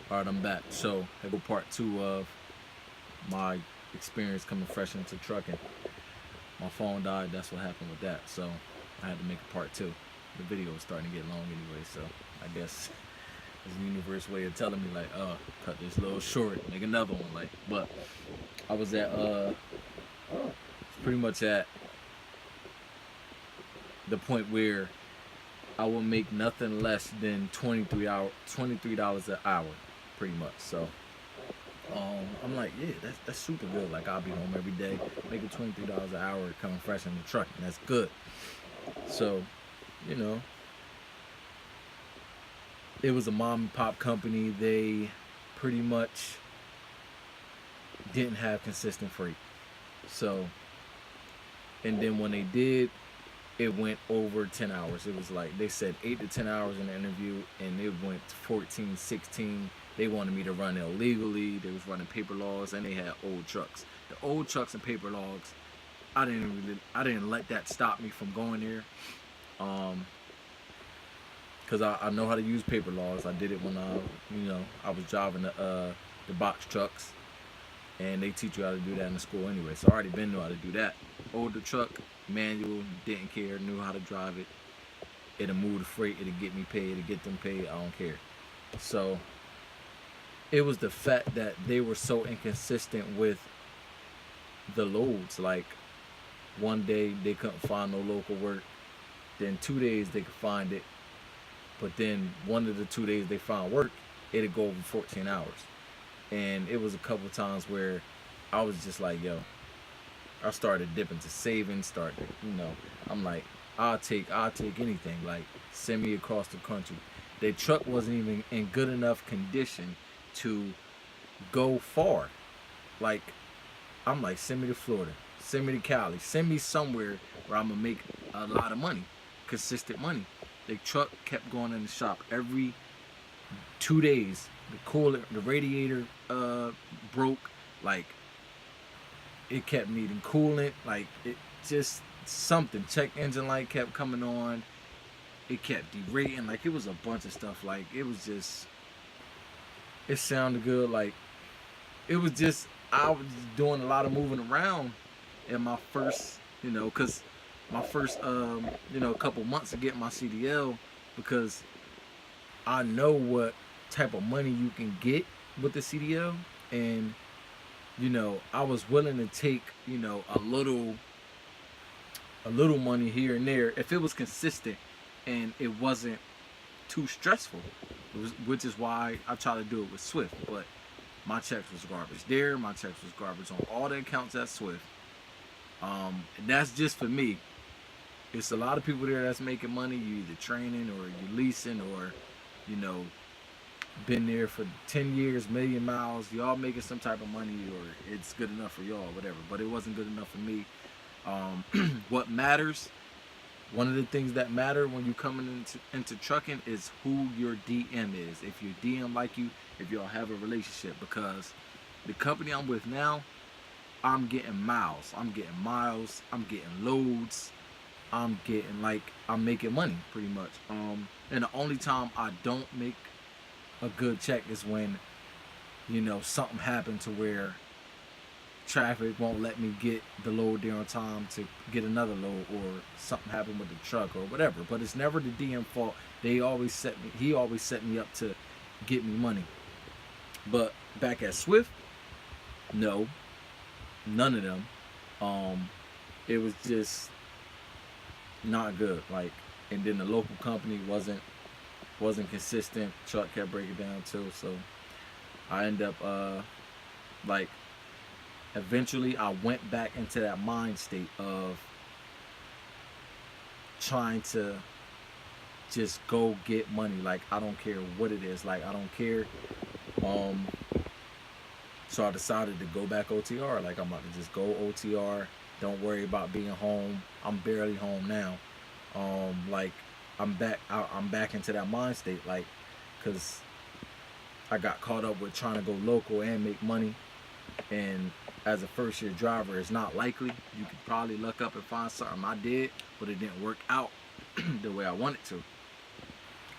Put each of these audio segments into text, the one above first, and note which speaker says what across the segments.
Speaker 1: All right, I'm back. So, here go part two of my experience coming fresh into trucking. My phone died. That's what happened with that. So, I had to make a part two. The video was starting to get long anyway. So, I guess it's the universe way of telling me like, cut this a little short, make another one. Like, but I was at pretty much at the point where I would make nothing less than $23 an hour, pretty much. So I'm like, yeah, that's super good. Like I'll be home every day, making $23 an hour, coming fresh in the truck, and that's good. So, you know, it was a mom and pop company. They pretty much didn't have consistent freight. So, and then when they did, it went over 10 hours. It was like they said 8 to 10 hours in the interview, and it went to 14, 16. They wanted me to run illegally. They was running paper logs, and they had old trucks. The old trucks and paper logs, I didn't let that stop me from going there. Because I know how to use paper logs. I did it when I was driving the box trucks, and they teach you how to do that in the school anyway. So I already been knew how to do that. Older truck, manual, didn't care, knew how to drive it. It'll move the freight, it'll get me paid, it'll get them paid, I don't care. So it was the fact that they were so inconsistent with the loads. Like one day they couldn't find no local work, then 2 days they could find it, but then one of the 2 days they found work, it'd go over 14 hours. And it was a couple times where I was just like, yo, I started dipping to savings, I'm like, I'll take anything. Like, send me across the country. Their truck wasn't even in good enough condition to go far. Like, I'm like, send me to Florida, send me to Cali, send me somewhere where I'm gonna make a lot of money, consistent money. The truck kept going in the shop every 2 days. The cooler, the radiator broke. Like it kept needing coolant. Like it just something. Check engine light kept coming on. It kept derating. Like it was a bunch of stuff. Like it was just. It sounded good. Like it was just. I was doing a lot of moving around in my first, because my first, couple months of getting my CDL, because I know what type of money you can get with the CDL, and I was willing to take a little money here and there if it was consistent and it wasn't too stressful. Which is why I try to do it with Swift, but my checks was garbage there. My checks was garbage on all the accounts at Swift. And that's just for me. It's a lot of people there that's making money. You either training or you leasing or you know been there for 10 years, million miles. Y'all making some type of money or it's good enough for y'all, whatever. But it wasn't good enough for me. What matters, one of the things that matter when you coming into trucking is who your DM is. If your DM like you, if y'all have a relationship. Because the company I'm with now, I'm getting miles. I'm getting miles. I'm getting loads. I'm making money pretty much. And the only time I don't make a good check is when something happened to where traffic won't let me get the load there on time to get another load, or something happened with the truck or whatever. But it's never the DM fault. He always set me up to get me money. But back at Swift, no, none of them. It was just not good. Like, and then the local company wasn't consistent. Truck kept breaking down too. So I end up like eventually I went back into that mind state of trying to just go get money. Like I don't care what it is. Like I don't care. Um, so I decided to go back OTR. Like I'm about to just go OTR. Don't worry about being home. I'm barely home now. Like I'm back into that mind state. Like, cause I got caught up with trying to go local and make money. And as a first year driver, it's not likely. You could probably look up and find something. I did, but it didn't work out the way I wanted to.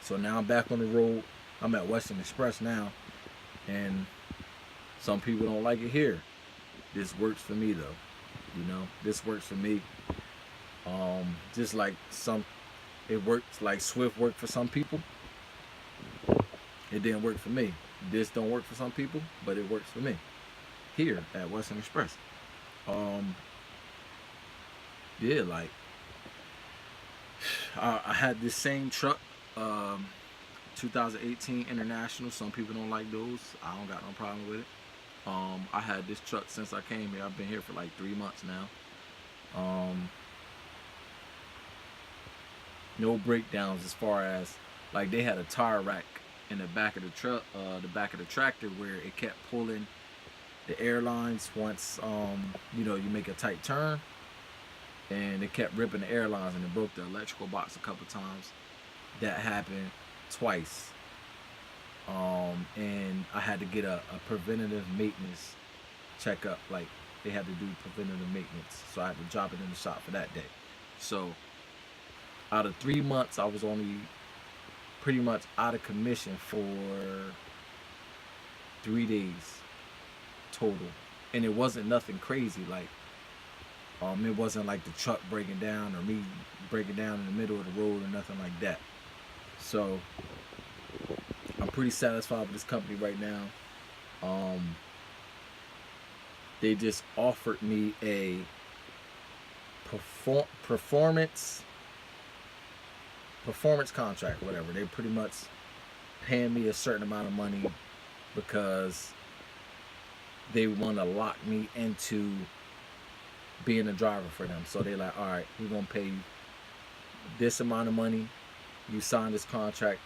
Speaker 1: So now I'm back on the road. I'm at Western Express now. And some people don't like it here. This works for me though. This works for me. Just like it works like Swift worked for some people. It didn't work for me. This don't work for some people, but it works for me here at Western Express. Um, yeah, like I had this same truck, um, 2018 International. Some people don't like those. I don't got no problem with it. I had this truck since I came here. I've been here for like 3 months now. Um, no breakdowns as far as like they had a tire rack in the back of the truck, the back of the tractor where it kept pulling the airlines once you make a tight turn, and it kept ripping the airlines and it broke the electrical box a couple times. That happened twice. And I had to get a preventative maintenance checkup. Like they had to do preventative maintenance, so I had to drop it in the shop for that day. So out of 3 months, I was only pretty much out of commission for 3 days total, and it wasn't nothing crazy. Like it wasn't like the truck breaking down or me breaking down in the middle of the road or nothing like that. So I'm pretty satisfied with this company right now. Um, they just offered me a performance contract, whatever. They pretty much paying me a certain amount of money because they want to lock me into being a driver for them. So they're like, all right, we're gonna pay you this amount of money. You sign this contract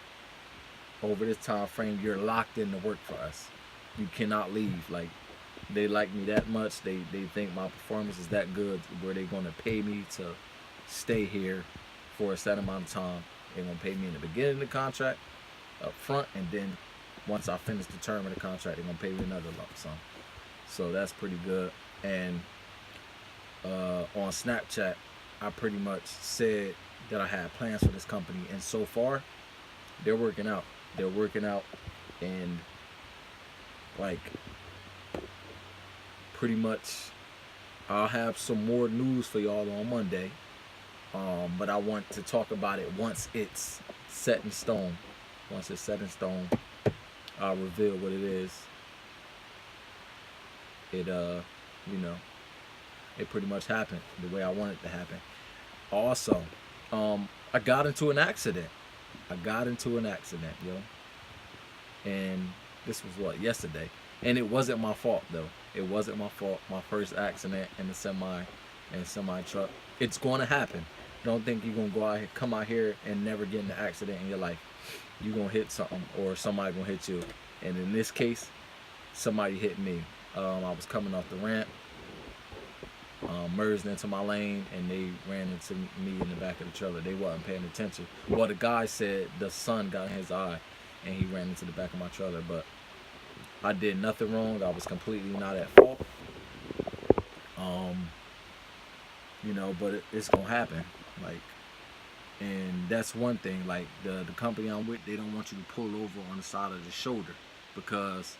Speaker 1: over this time frame. You're locked in to work for us. You cannot leave. Like they like me that much. They think my performance is that good where they're gonna pay me to stay here for a set amount of time. They're gonna pay me in the beginning of the contract up front, and then once I finish the term of the contract, they're gonna pay me another lump sum. So that's pretty good. And on Snapchat, I pretty much said that I had plans for this company, and so far, they're working out. They're working out, and like pretty much, I'll have some more news for y'all on Monday. But I want to talk about it once it's set in stone. Once it's set in stone, I'll reveal what it is. It it pretty much happened the way I want it to happen. Also, I got into an accident. Yo. And this was yesterday. And it wasn't my fault though. It wasn't my fault. My first accident in the semi truck. It's gonna happen. Don't think you're gonna come out here and never get in an accident in your life. You're gonna hit something or somebody gonna hit you. And in this case, somebody hit me. I was coming off the ramp, merged into my lane, and they ran into me in the back of the trailer. They wasn't paying attention. Well, the guy said the sun got in his eye and he ran into the back of my trailer, but I did nothing wrong. I was completely not at fault. But it's gonna happen. Like, and that's one thing. Like the company I'm with, they don't want you to pull over on the side of the shoulder, because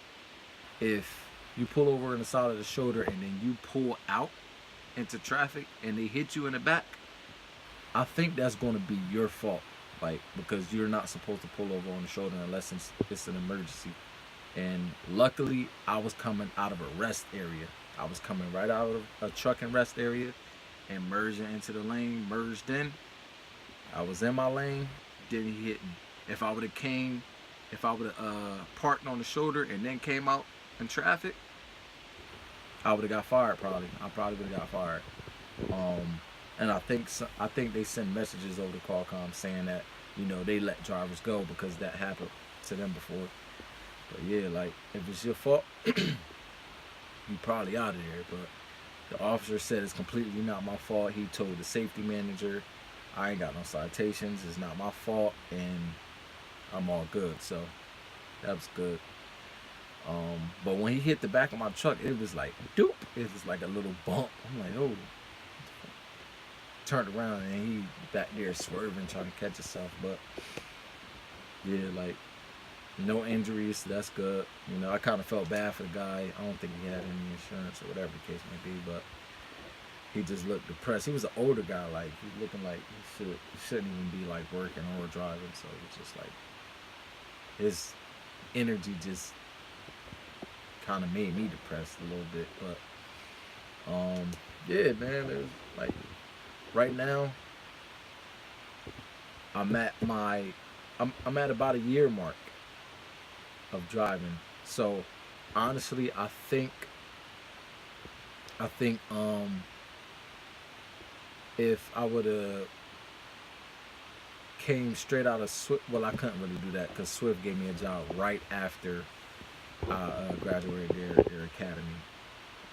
Speaker 1: if you pull over on the side of the shoulder and then you pull out into traffic and they hit you in the back, I think that's going to be your fault. Like, because you're not supposed to pull over on the shoulder unless it's an emergency. And luckily, I was coming out of a rest area. I was coming right out of a truck and rest area and merging into the lane, merged in. I was in my lane, then he hit me. If I would have parked on the shoulder and then came out in traffic, I would have got fired probably. I probably would have got fired. And I think they send messages over to Qualcomm saying that, they let drivers go because that happened to them before. But yeah, like, if it's your fault, you probably out of there. But the officer said it's completely not my fault. He told the safety manager, I ain't got no citations, it's not my fault, and I'm all good. So that was good. But when he hit the back of my truck, it was like doop. It was like a little bump. I'm like, oh. Turned around and he back there swerving, trying to catch himself. But yeah, like, No injuries, that's good. You know, I kind of felt bad for the guy. I don't think he had any insurance or whatever the case may be, but he just looked depressed. He was an older guy, like he looking like he shouldn't even be like working or driving. So it's just like his energy just kind of made me depressed a little bit. But yeah, man, it was like right now I'm at my I'm at about a year mark of driving. So honestly, I think if I would have came straight out of Swift, well, I couldn't really do that because Swift gave me a job right after I graduated their academy.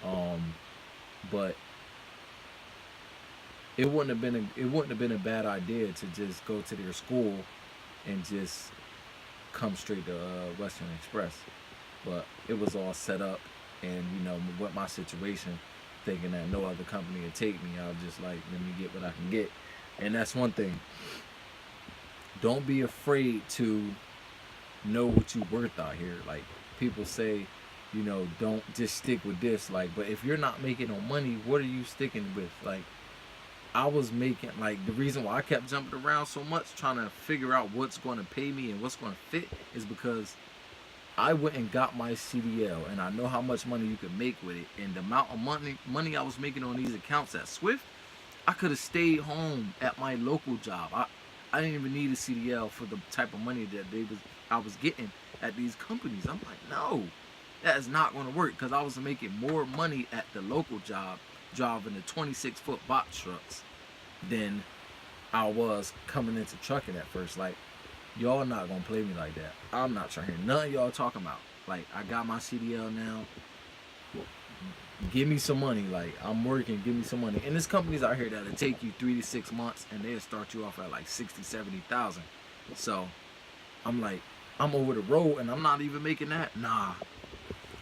Speaker 1: Um, but it wouldn't have been a bad idea to just go to their school and just come straight to Western Express. But it was all set up, and you know, with my situation, thinking that no other company would take me, I was just like, let me get what I can get. And that's one thing. Don't be afraid to know what you're worth out here. Like people say, you know, don't just stick with this. Like, but if you're not making no money, what are you sticking with? Like, I was making like the reason why I kept jumping around so much trying to figure out what's going to pay me and what's going to fit is because I went and got my CDL and I know how much money you could make with it, and the amount of money I was making on these accounts at Swift, I could have stayed home at my local job. I didn't even need a CDL for the type of money that I was getting at these companies. I'm like, no, that is not going to work because I was making more money at the local job driving the 26-foot box trucks than I was coming into trucking at first. Like, y'all not gonna play me like that. I'm not trying to hear none of y'all talking about. Like, I got my CDL now. Give me some money. Like, I'm working. Give me some money. And there's companies out here that'll take you 3 to 6 months and they'll start you off at like 60, 70,000. So I'm like, I'm over the road and I'm not even making that. Nah,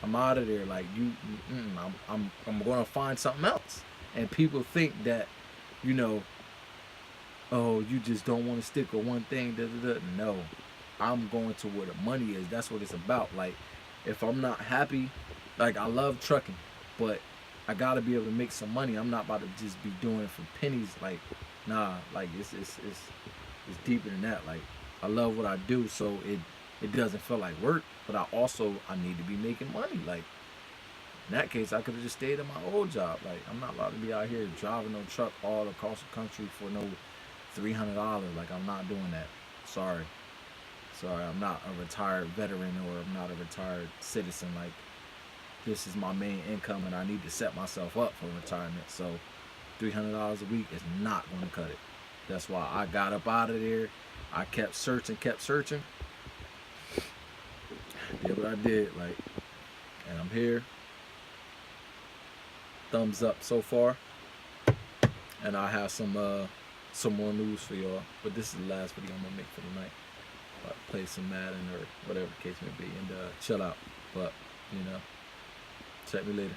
Speaker 1: I'm out of there. Like I'm gonna find something else. And people think that, you know, oh, you just don't want to stick with one thing. Da, da, da. No, I'm going to where the money is. That's what it's about. Like, if I'm not happy, like I love trucking, but I gotta be able to make some money. I'm not about to just be doing it for pennies. Like, nah, like it's deeper than that. Like, I love what I do, so it doesn't feel like work, but I need to be making money. Like, in that case, I could have just stayed in my old job. Like, I'm not allowed to be out here driving no truck all across the country for no $300. Like, I'm not doing that. Sorry. I'm not a retired veteran or I'm not a retired citizen. Like, this is my main income and I need to set myself up for retirement. So $300 a week is not going to cut it. That's why I got up out of there. I kept searching. Did what I did, like, and I'm here. Thumbs up so far. And I have some more news for y'all. But this is the last video I'm gonna make for the night. Play some Madden or whatever the case may be and chill out. But, you know, check me later.